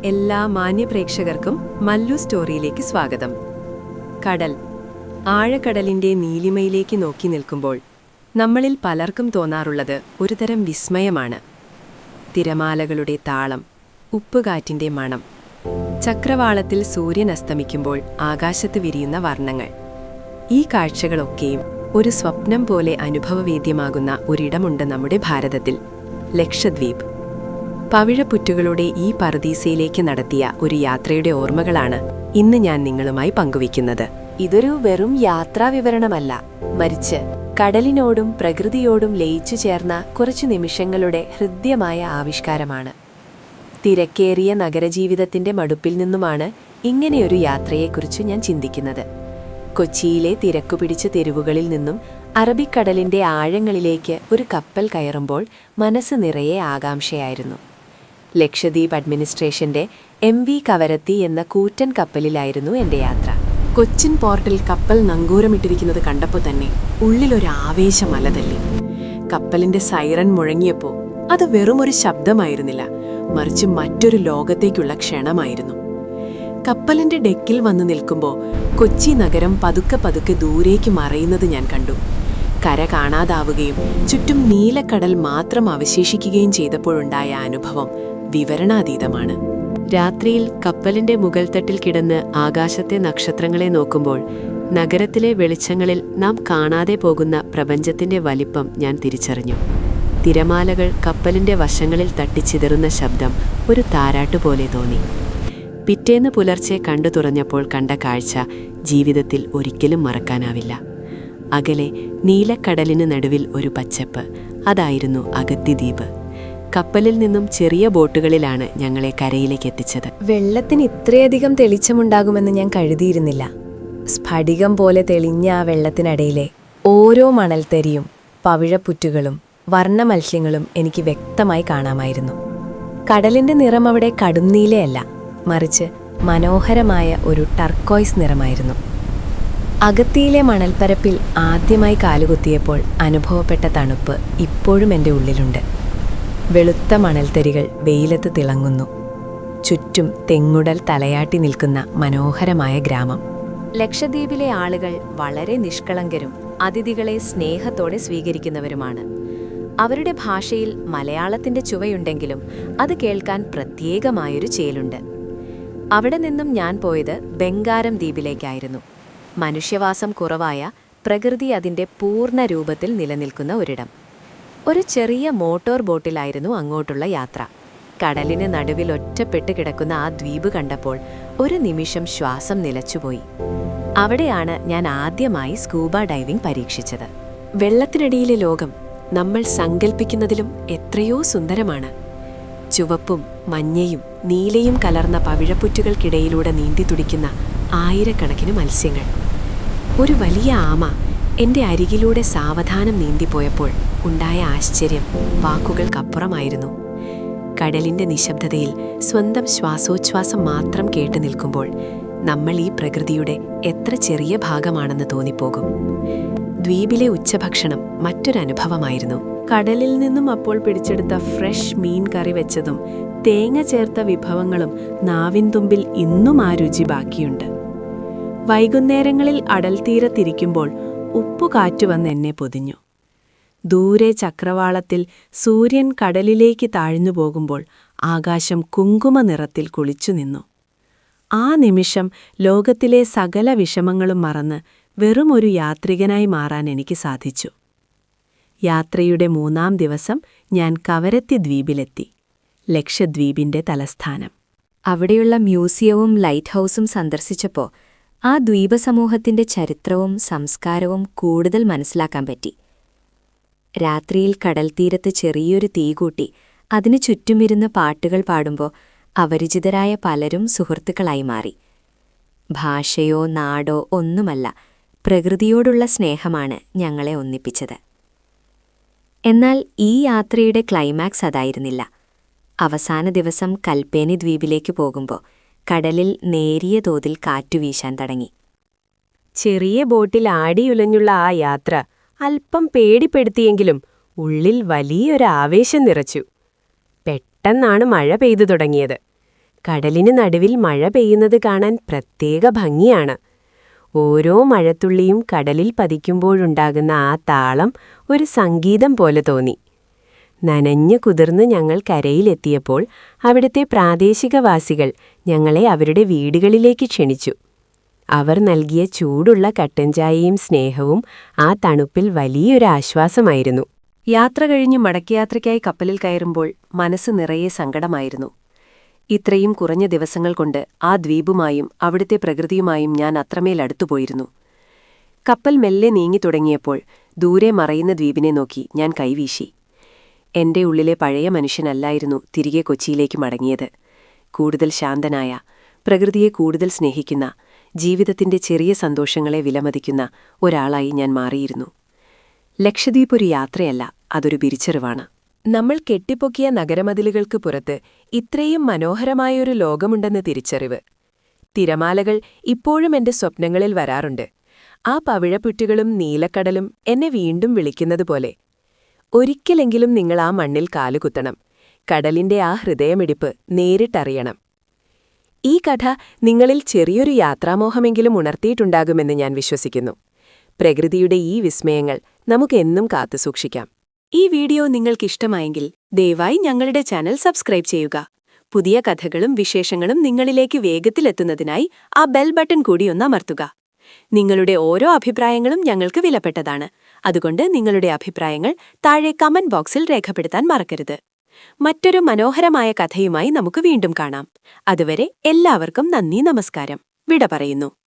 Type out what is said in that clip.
എല്ലാ മാന്യപ്രേക്ഷകർക്കും മല്ലു സ്റ്റോറിയിലേക്ക് സ്വാഗതം. കടൽ, ആഴക്കടലിന്റെ നീലിമയിലേക്ക് നോക്കി നിൽക്കുമ്പോൾ നമ്മളിൽ പലർക്കും തോന്നാറുള്ളത് ഒരുതരം വിസ്മയമാണ്. തിരമാലകളുടെ താളം, ഉപ്പുകാറ്റിന്റെ മണം, ചക്രവാളത്തിൽ സൂര്യൻ അസ്തമിക്കുമ്പോൾ ആകാശത്ത് വിരിയുന്ന വർണ്ണങ്ങൾ. ഈ കാഴ്ചകളൊക്കെയും ഒരു സ്വപ്നം പോലെ അനുഭവവേദ്യമാകുന്ന ഒരിടമുണ്ട് നമ്മുടെ ഭാരതത്തിൽ, ലക്ഷദ്വീപ്. പവിഴപ്പുറ്റുകളുടെ ഈ പറുദീസയിലേക്ക് നടത്തിയ ഒരു യാത്രയുടെ ഓർമ്മകളാണ് ഇന്ന് ഞാൻ നിങ്ങളുമായി പങ്കുവയ്ക്കുന്നത്. ഇതൊരു വെറും യാത്രാവിവരണമല്ല, മറിച്ച് കടലിനോടും പ്രകൃതിയോടും ലയിച്ചു ചേർന്ന കുറച്ചു നിമിഷങ്ങളുടെ ഹൃദ്യമായ ആവിഷ്കാരമാണ്. തിരക്കേറിയ നഗരജീവിതത്തിന്റെ മടുപ്പിൽ നിന്നുമാണ് ഇങ്ങനെയൊരു യാത്രയെക്കുറിച്ച് ഞാൻ ചിന്തിക്കുന്നത്. കൊച്ചിയിലെ തിരക്കുപിടിച്ച തെരുവുകളിൽ നിന്നും അറബിക്കടലിന്റെ ആഴങ്ങളിലേക്ക് ഒരു കപ്പൽ കയറുമ്പോൾ മനസ്സ് നിറയെ ആകാംക്ഷയായിരുന്നു. ലക്ഷദ്വീപ് അഡ്മിനിസ്ട്രേഷന്റെ MV കവരത്തി എന്ന കൂറ്റൻ കപ്പലിലായിരുന്നു എൻ്റെ യാത്ര. കൊച്ചിൻ പോർട്ടിൽ കപ്പൽ നങ്കൂരമിട്ടിരിക്കുന്നത് കണ്ടപ്പോൾ തന്നെ ഉള്ളിലൊരു ആവേശം അലതല്ലി. കപ്പലിന്റെ സൈറൻ മുഴങ്ങിയപ്പോൾ അത് വെറുമൊരു ശബ്ദമായിരുന്നില്ല, മറിച്ച് മറ്റൊരു ലോകത്തേക്കുള്ള ക്ഷണമായിരുന്നു. കപ്പലിന്റെ ഡെക്കിൽ വന്നു നിൽക്കുമ്പോൾ കൊച്ചി നഗരം പതുക്കെ പതുക്കെ ദൂരേക്ക് മറയുന്നത് ഞാൻ കണ്ടു. കര കാണാതാവുകയും ചുറ്റും നീലക്കടൽ മാത്രം അവശേഷിക്കുകയും ചെയ്തപ്പോഴുണ്ടായ അനുഭവം വിവരണാതീതമാണ്. രാത്രിയിൽ കപ്പലിന്റെ മുകൾത്തട്ടിൽ കിടന്ന് ആകാശത്തെ നക്ഷത്രങ്ങളെ നോക്കുമ്പോൾ നഗരത്തിലെ വെളിച്ചങ്ങളിൽ നാം കാണാതെ പോകുന്ന പ്രപഞ്ചത്തിന്റെ വലിപ്പം ഞാൻ തിരിച്ചറിഞ്ഞു. തിരമാലകൾ കപ്പലിന്റെ വശങ്ങളിൽ തട്ടിച്ചിതറുന്ന ശബ്ദം ഒരു താരാട്ടുപോലെ തോന്നി. പിറ്റേന്ന് പുലർച്ചെ കണ്ടു തുറഞ്ഞപ്പോൾ കണ്ട കാഴ്ച ജീവിതത്തിൽ ഒരിക്കലും മറക്കാനാവില്ല. അകലെ നീലക്കടലിന് നടുവിൽ ഒരു പച്ചപ്പ്, അതായിരുന്നു അഗത്തി ദ്വീപ്. കപ്പലിൽ നിന്നും ചെറിയ ബോട്ടുകളിലാണ് ഞങ്ങളെ കരയിലേക്ക് എത്തിച്ചത്. വെള്ളത്തിന് ഇത്രയധികം തെളിച്ചമുണ്ടാകുമെന്ന് ഞാൻ കരുതിയിരുന്നില്ല. സ്ഫടികം പോലെ തെളിഞ്ഞ ആ വെള്ളത്തിനടിയിലെ ഓരോ മണൽത്തരിയും പവിഴപ്പുറ്റുകളും വർണ്ണമത്സ്യങ്ങളും എനിക്ക് വ്യക്തമായി കാണാമായിരുന്നു. കടലിന്റെ നിറം അവിടെ കടുംനീലയല്ല, മറിച്ച് മനോഹരമായ ഒരു ടർക്കോയ്സ് നിറമായിരുന്നു. അഗത്തിയിലെ മണൽപ്പരപ്പിൽ ആദ്യമായി കാലുകുത്തിയപ്പോൾ അനുഭവപ്പെട്ട തണുപ്പ് ഇപ്പോഴും എൻ്റെ ഉള്ളിലുണ്ട്. വെളുത്ത മണൽത്തരികൾ വെയിലത്ത് തിളങ്ങുന്നു. ചുറ്റും തെങ്ങുടൽ തലയാട്ടി നിൽക്കുന്ന മനോഹരമായ ഗ്രാമം. ലക്ഷദ്വീപിലെ ആളുകൾ വളരെ നിഷ്കളങ്കരും അതിഥികളെ സ്നേഹത്തോടെ സ്വീകരിക്കുന്നവരുമാണ്. അവരുടെ ഭാഷയിൽ മലയാളത്തിന്റെ ചുവയുണ്ടെങ്കിലും അത് കേൾക്കാൻ പ്രത്യേകമായൊരു ചേലുണ്ട്. അവിടെ നിന്നും ഞാൻ പോയത് ബംഗാരം ദ്വീപിലേക്കായിരുന്നു. മനുഷ്യവാസം കുറവായ, പ്രകൃതി അതിൻ്റെ പൂർണ്ണ രൂപത്തിൽ നിലനിൽക്കുന്ന ഒരിടം. ഒരു ചെറിയ മോട്ടോർ ബോട്ടിലായിരുന്നു അങ്ങോട്ടുള്ള യാത്ര. കടലിന് നടുവിൽ ഒറ്റപ്പെട്ട് കിടക്കുന്ന ആ ദ്വീപ് കണ്ടപ്പോൾ ഒരു നിമിഷം ശ്വാസം നിലച്ചുപോയി. അവിടെയാണ് ഞാൻ ആദ്യമായി സ്കൂബ ഡൈവിംഗ് പരീക്ഷിച്ചത്. വെള്ളത്തിനടിയിലെ ലോകം നമ്മൾ സങ്കൽപ്പിക്കുന്നതിലും എത്രയോ സുന്ദരമാണ്. ചുവപ്പും മഞ്ഞയും നീലയും കലർന്ന പവിഴപ്പുറ്റുകൾക്കിടയിലൂടെ നീന്തി തുടിക്കുന്ന ആയിരക്കണക്കിന് മത്സ്യങ്ങൾ. ഒരു വലിയ ആമ എൻ്റെ അരികിലൂടെ സാവധാനം നീന്തിപ്പോയപ്പോൾ ഉണ്ടായ ആശ്ചര്യം വാക്കുകൾക്കപ്പുറമായിരുന്നു. കടലിൻ്റെ നിശബ്ദതയിൽ സ്വന്തം ശ്വാസോച്ഛ്വാസം മാത്രം കേട്ടു നിൽക്കുമ്പോൾ നമ്മൾ ഈ പ്രകൃതിയുടെ എത്ര ചെറിയ ഭാഗമാണെന്ന് തോന്നിപ്പോകും. ദ്വീപിലെ ഉച്ചഭക്ഷണം മറ്റൊരനുഭവമായിരുന്നു. കടലിൽ നിന്നും അപ്പോൾ പിടിച്ചെടുത്ത ഫ്രഷ് മീൻ കറി വെച്ചതും തേങ്ങ ചേർത്ത വിഭവങ്ങളും നാവിൻതുമ്പിൽ ഇന്നും ആ രുചി ബാക്കിയുണ്ട്. വൈകുന്നേരങ്ങളിൽ അടൽത്തീരത്തിരിക്കുമ്പോൾ ഉപ്പുകാറ്റു വന്ന് എന്നെ പൊതിഞ്ഞു. ദൂരെ ചക്രവാളത്തിൽ സൂര്യൻ കടലിലേക്ക് താഴ്ന്നു പോകുമ്പോൾ ആകാശം കുങ്കുമ നിറത്തിൽ കുളിച്ചു നിന്നു. ആ നിമിഷം ലോകത്തിലെ സകല വിഷമങ്ങളും മറന്ന് വെറുമൊരു യാത്രികനായി മാറാൻ എനിക്ക് സാധിച്ചു. യാത്രയുടെ 3-ാം ദിവസം ഞാൻ കവരത്തി ദ്വീപിലെത്തി, ലക്ഷദ്വീപിന്റെ തലസ്ഥാനം. അവിടെയുള്ള മ്യൂസിയവും ലൈറ്റ് ഹൗസും സന്ദർശിച്ചപ്പോൾ ആ ദ്വീപസമൂഹത്തിന്റെ ചരിത്രവും സംസ്കാരവും കൂടുതൽ മനസ്സിലാക്കാൻ പറ്റി. രാത്രിയിൽ കടൽത്തീരത്ത് ചെറിയൊരു തീ കൂട്ടി അതിനു ചുറ്റുമിരുന്ന് പാട്ടുകൾ പാടുമ്പോൾ അപരിചിതരായ പലരും സുഹൃത്തുക്കളായി മാറി. ഭാഷയോ നാടോ ഒന്നുമല്ല, പ്രകൃതിയോടുള്ള സ്നേഹമാണ് ഞങ്ങളെ ഒന്നിപ്പിച്ചത്. എന്നാൽ ഈ യാത്രയുടെ ക്ലൈമാക്സ് അതായിരുന്നില്ല. അവസാന ദിവസം കൽപ്പേനി ദ്വീപിലേക്ക് പോകുമ്പോൾ കടലിൽ നേരിയ തോതിൽ കാറ്റുവീശാൻ തുടങ്ങി. ചെറിയ ബോട്ടിൽ ആടിയുലഞ്ഞുള്ള ആ യാത്ര അല്പം പേടിപ്പെടുത്തിയെങ്കിലും ഉള്ളിൽ വലിയൊരാവേശം നിറച്ചു. പെട്ടെന്നാണ് മഴ പെയ്തു തുടങ്ങിയത്. കടലിന് നടുവിൽ മഴ പെയ്യുന്നത് കാണാൻ പ്രത്യേക ഭംഗിയാണ്. ഓരോ മഴത്തുള്ളിയും കടലിൽ പതിക്കുമ്പോഴുണ്ടാകുന്ന ആ താളം ഒരു സംഗീതം പോലെ തോന്നി. നനഞ്ഞു കുതിർന്ന് ഞങ്ങൾ കരയിലെത്തിയപ്പോൾ അവിടുത്തെ പ്രാദേശികവാസികൾ ഞങ്ങളെ അവരുടെ വീടുകളിലേക്ക് ക്ഷണിച്ചു. അവർ നൽകിയ ചൂടുള്ള കട്ടൻചായയും സ്നേഹവും ആ തണുപ്പിൽ വലിയൊരു ആശ്വാസമായിരുന്നു. യാത്ര കഴിഞ്ഞ് മടക്കയാത്രയ്ക്കായി കപ്പലിൽ കയറുമ്പോൾ മനസ്സ് നിറയെ സങ്കടമായിരുന്നു. ഇത്രയും കുറഞ്ഞ ദിവസങ്ങൾ കൊണ്ട് ആ ദ്വീപുമായും അവിടുത്തെ പ്രകൃതിയുമായും ഞാൻ അത്രമേൽ അടുത്തുപോയിരുന്നു. കപ്പൽ മെല്ലെ നീങ്ങിത്തുടങ്ങിയപ്പോൾ ദൂരെ മറയുന്ന ദ്വീപിനെ നോക്കി ഞാൻ കൈവീശി. എന്റെ ഉള്ളിലെ പഴയ മനുഷ്യനല്ലായിരുന്നു തിരികെ കൊച്ചിയിലേക്ക് മടങ്ങിയത്. കൂടുതൽ ശാന്തനായ, പ്രകൃതിയെ കൂടുതൽ സ്നേഹിക്കുന്ന, ജീവിതത്തിന്റെ ചെറിയ സന്തോഷങ്ങളെ വിലമതിക്കുന്ന ഒരാളായി ഞാൻ മാറിയിരുന്നു. ലക്ഷദ്വീപ് ഒരു യാത്രയല്ല, അതൊരു തിരിച്ചറിവാണ്. നമ്മൾ കെട്ടിപ്പൊക്കിയ നഗരമതിലുകൾക്ക് പുറത്ത് ഇത്രയും മനോഹരമായൊരു ലോകമുണ്ടെന്ന് തിരിച്ചറിവ്. തിരമാലകൾ ഇപ്പോഴും എന്റെ സ്വപ്നങ്ങളിൽ വരാറുണ്ട്. ആ പവിഴപ്പുറ്റുകളും നീലക്കടലും എന്നെ വീണ്ടും വിളിക്കുന്നതുപോലെ. ഒരിക്കലെങ്കിലും നിങ്ങൾ ആ മണ്ണിൽ കാലുകുത്തണം. കടലിന്റെ ആ ഹൃദയമിടിപ്പ് നേരിട്ടറിയണം. ഈ കഥ നിങ്ങളിൽ ചെറിയൊരു യാത്രാമോഹമെങ്കിലും ഉണർത്തിയിട്ടുണ്ടാകുമെന്ന് ഞാൻ വിശ്വസിക്കുന്നു. പ്രകൃതിയുടെ ഈ വിസ്മയങ്ങൾ നമുക്കെന്നും കാത്തുസൂക്ഷിക്കാം. ഈ വീഡിയോ നിങ്ങൾക്കിഷ്ടമായെങ്കിൽ ദയവായി ഞങ്ങളുടെ ചാനൽ സബ്സ്ക്രൈബ് ചെയ്യുക. പുതിയ കഥകളും വിശേഷങ്ങളും നിങ്ങളിലേക്ക് വേഗത്തിലെത്തുന്നതിനായി ആ ബെൽ ബട്ടൺ കൂടി ഒന്ന് അമർത്തുക. നിങ്ങളുടെ ഓരോ അഭിപ്രായങ്ങളും ഞങ്ങൾക്ക് വിലപ്പെട്ടതാണ്. അതുകൊണ്ട് നിങ്ങളുടെ അഭിപ്രായങ്ങൾ താഴെ കമന്റ് ബോക്സിൽ രേഖപ്പെടുത്താൻ മറക്കരുത്. മറ്റൊരു മനോഹരമായ കഥയുമായി നമുക്ക് വീണ്ടും കാണാം. അതുവരെ എല്ലാവർക്കും നന്ദി, നമസ്കാരം. വിട പറയുന്നു.